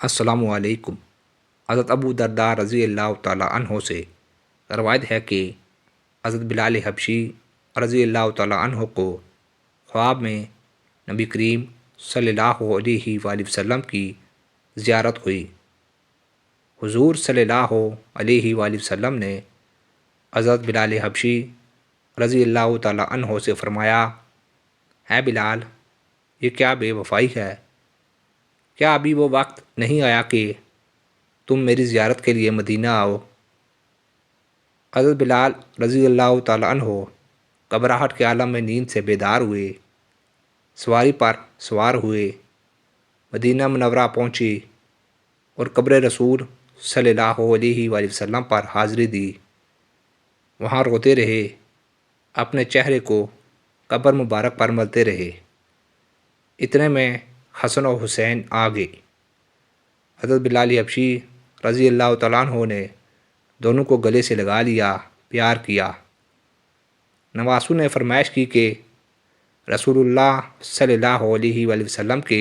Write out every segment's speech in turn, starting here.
السلام علیکم۔ حضرت ابو درداء رضی اللہ تعالیٰ عنہ سے روایت ہے کہ حضرت بلال حبشی رضی اللہ تعالیٰ عنہ کو خواب میں نبی کریم صلی اللہ علیہ وآلہ وسلم کی زیارت ہوئی۔ حضور صلی اللہ علیہ وآلہ وسلم نے حضرت بلال حبشی رضی اللہ تعالیٰ عنہ سے فرمایا، اے بلال، یہ کیا بے وفائی ہے؟ کیا ابھی وہ وقت نہیں آیا کہ تم میری زیارت کے لیے مدینہ آؤ؟ حضرت بلال رضی اللہ تعالیٰ عنہ گھبراہٹ کے عالم میں نیند سے بیدار ہوئے، سواری پر سوار ہوئے، مدینہ منورہ پہنچی اور قبر رسول صلی اللہ علیہ وآلہ وسلم پر حاضری دی۔ وہاں روتے رہے، اپنے چہرے کو قبر مبارک پر ملتے رہے۔ اتنے میں حسن و حسین آ گئے۔ حضرت بلال حبشی رضی اللہ تعالیٰ عنہ نے دونوں کو گلے سے لگا لیا، پیار کیا۔ نواسوں نے فرمائش کی کہ رسول اللہ صلی اللہ علیہ وآلہ وسلم کے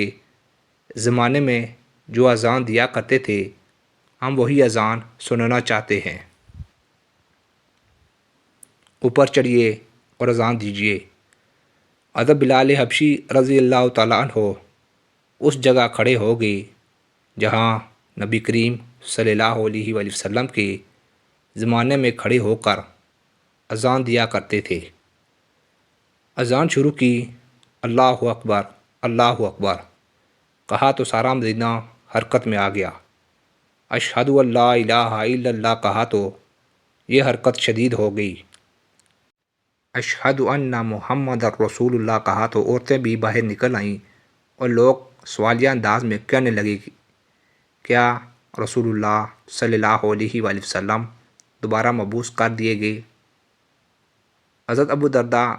زمانے میں جو اذان دیا کرتے تھے، ہم وہی اذان سننا چاہتے ہیں۔ اوپر چڑھیے اور اذان دیجیے۔ حضرت بلال حبشی رضی اللہ تعالیٰ عنہ اس جگہ کھڑے ہو گئے جہاں نبی کریم صلی اللہ علیہ وآلہ وسلم کے زمانے میں کھڑے ہو کر اذان دیا کرتے تھے۔ اذان شروع کی، اللہ اکبر، اللہ اکبر کہا تو سارا مدینہ حرکت میں آ گیا۔ اشہد ان لا الہ الا اللہ کہا تو یہ حرکت شدید ہو گئی۔ اشہد ان محمد رسول اللہ کہا تو عورتیں بھی باہر نکل آئیں اور لوگ سوالیہ انداز میں کہنے لگے، کیا رسول اللہ صلی اللہ علیہ وآلہ وسلم دوبارہ مبعوث کر دیے گئے؟ حضرت ابو درداء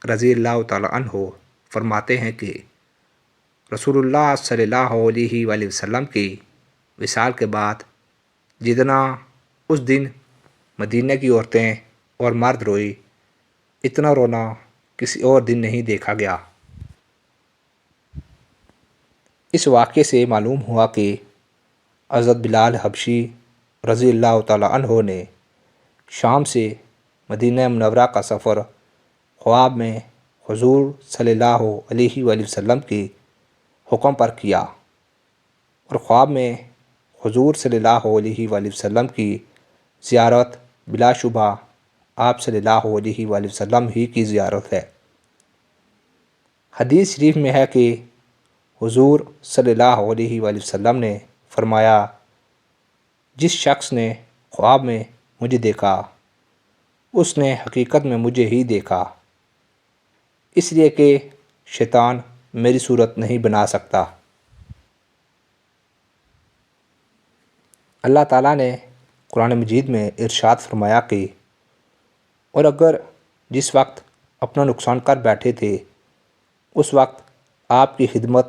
رضی اللہ تعالیٰ عنہ فرماتے ہیں کہ رسول اللہ صلی اللہ علیہ وآلہ وسلم کی وصال کے بعد جتنا اس دن مدینہ کی عورتیں اور مرد روئے، اتنا رونا کسی اور دن نہیں دیکھا گیا۔ اس واقعے سے معلوم ہوا کہ حضرت بلال حبشی رضی اللہ تعالیٰ عنہ نے شام سے مدینہ منورہ کا سفر خواب میں حضور صلی اللہ علیہ وآلہ وسلم کے حکم پر کیا، اور خواب میں حضور صلی اللہ علیہ وآلہ وسلم کی زیارت بلا شبہ آپ صلی اللہ علیہ وآلہ وسلم ہی کی زیارت ہے۔ حدیث شریف میں ہے کہ حضور صلی اللہ علیہ وآلہ وسلم نے فرمایا، جس شخص نے خواب میں مجھے دیکھا اس نے حقیقت میں مجھے ہی دیکھا، اس لیے کہ شیطان میری صورت نہیں بنا سکتا۔ اللہ تعالیٰ نے قرآن مجید میں ارشاد فرمایا کہ اور اگر جس وقت اپنا نقصان کر بیٹھے تھے اس وقت آپ کی خدمت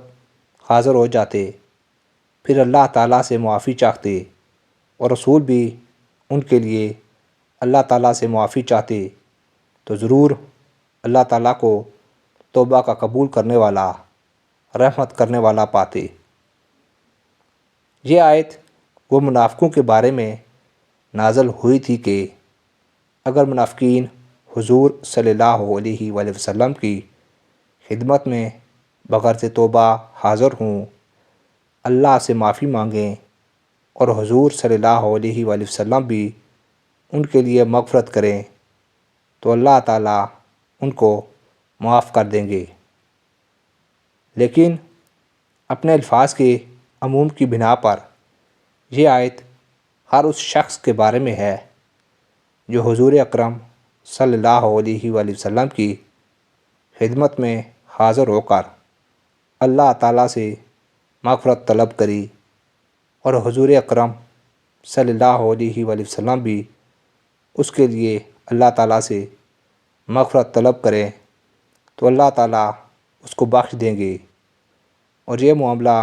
حاضر ہو جاتے، پھر اللہ تعالیٰ سے معافی چاہتے اور رسول بھی ان کے لیے اللہ تعالیٰ سے معافی چاہتے، تو ضرور اللہ تعالیٰ کو توبہ کا قبول کرنے والا، رحمت کرنے والا پاتے۔ یہ آیت وہ منافقوں کے بارے میں نازل ہوئی تھی کہ اگر منافقین حضور صلی اللہ علیہ وآلہ وسلم کی خدمت میں بغرض توبہ حاضر ہوں، اللہ سے معافی مانگیں اور حضور صلی اللہ علیہ وآلہ وسلم بھی ان کے لیے مغفرت کریں، تو اللہ تعالیٰ ان کو معاف کر دیں گے۔ لیکن اپنے الفاظ کے عموم کی بنا پر یہ آیت ہر اس شخص کے بارے میں ہے جو حضور اکرم صلی اللہ علیہ وآلہ وسلم کی خدمت میں حاضر ہو کر اللہ تعالیٰ سے مغفرت طلب کری، اور حضور اکرم صلی اللہ علیہ وآلہ وسلم بھی اس کے لیے اللہ تعالیٰ سے مغفرت طلب کریں تو اللہ تعالیٰ اس کو بخش دیں گے۔ اور یہ معاملہ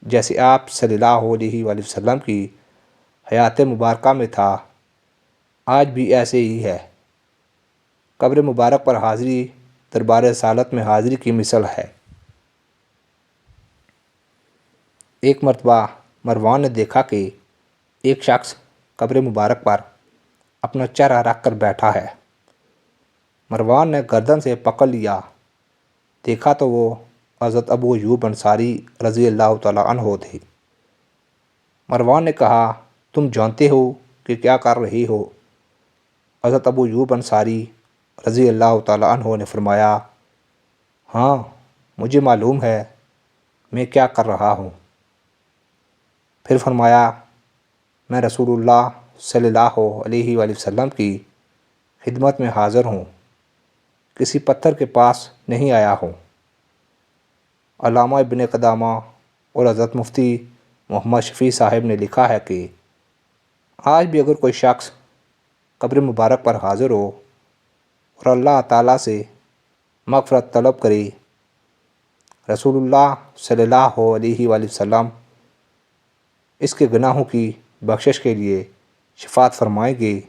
جیسے آپ صلی اللہ علیہ وآلہ وسلم کی حیات مبارکہ میں تھا، آج بھی ایسے ہی ہے۔ قبر مبارک پر حاضری دربار رسالت میں حاضری کی مثل ہے۔ ایک مرتبہ مروان نے دیکھا کہ ایک شخص قبر مبارک پر اپنا چہرہ رکھ کر بیٹھا ہے۔ مروان نے گردن سے پکڑ لیا، دیکھا تو وہ حضرت ابو ایوب انصاری رضی اللہ تعالیٰ عنہ تھے۔ مروان نے کہا، تم جانتے ہو کہ کیا کر رہی ہو؟ حضرت ابو ایوب انصاری رضی اللہ تعالیٰ عنہ نے فرمایا، ہاں مجھے معلوم ہے میں کیا کر رہا ہوں۔ پھر فرمایا، میں رسول اللہ صلی اللہ علیہ وآلہ وسلم کی خدمت میں حاضر ہوں، کسی پتھر کے پاس نہیں آیا ہوں۔ علامہ ابن قدامہ اور حضرت مفتی محمد شفیع صاحب نے لکھا ہے کہ آج بھی اگر کوئی شخص قبر مبارک پر حاضر ہو اور اللہ تعالیٰ سے مغفرت طلب کرے، رسول اللہ صلی اللہ علیہ وآلہ وسلم اس کے گناہوں کی بخشش کے لیے شفاعت فرمائیں گے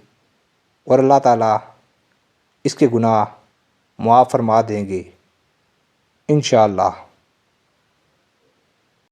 اور اللہ تعالیٰ اس کے گناہ معاف فرما دیں گے انشاءاللہ۔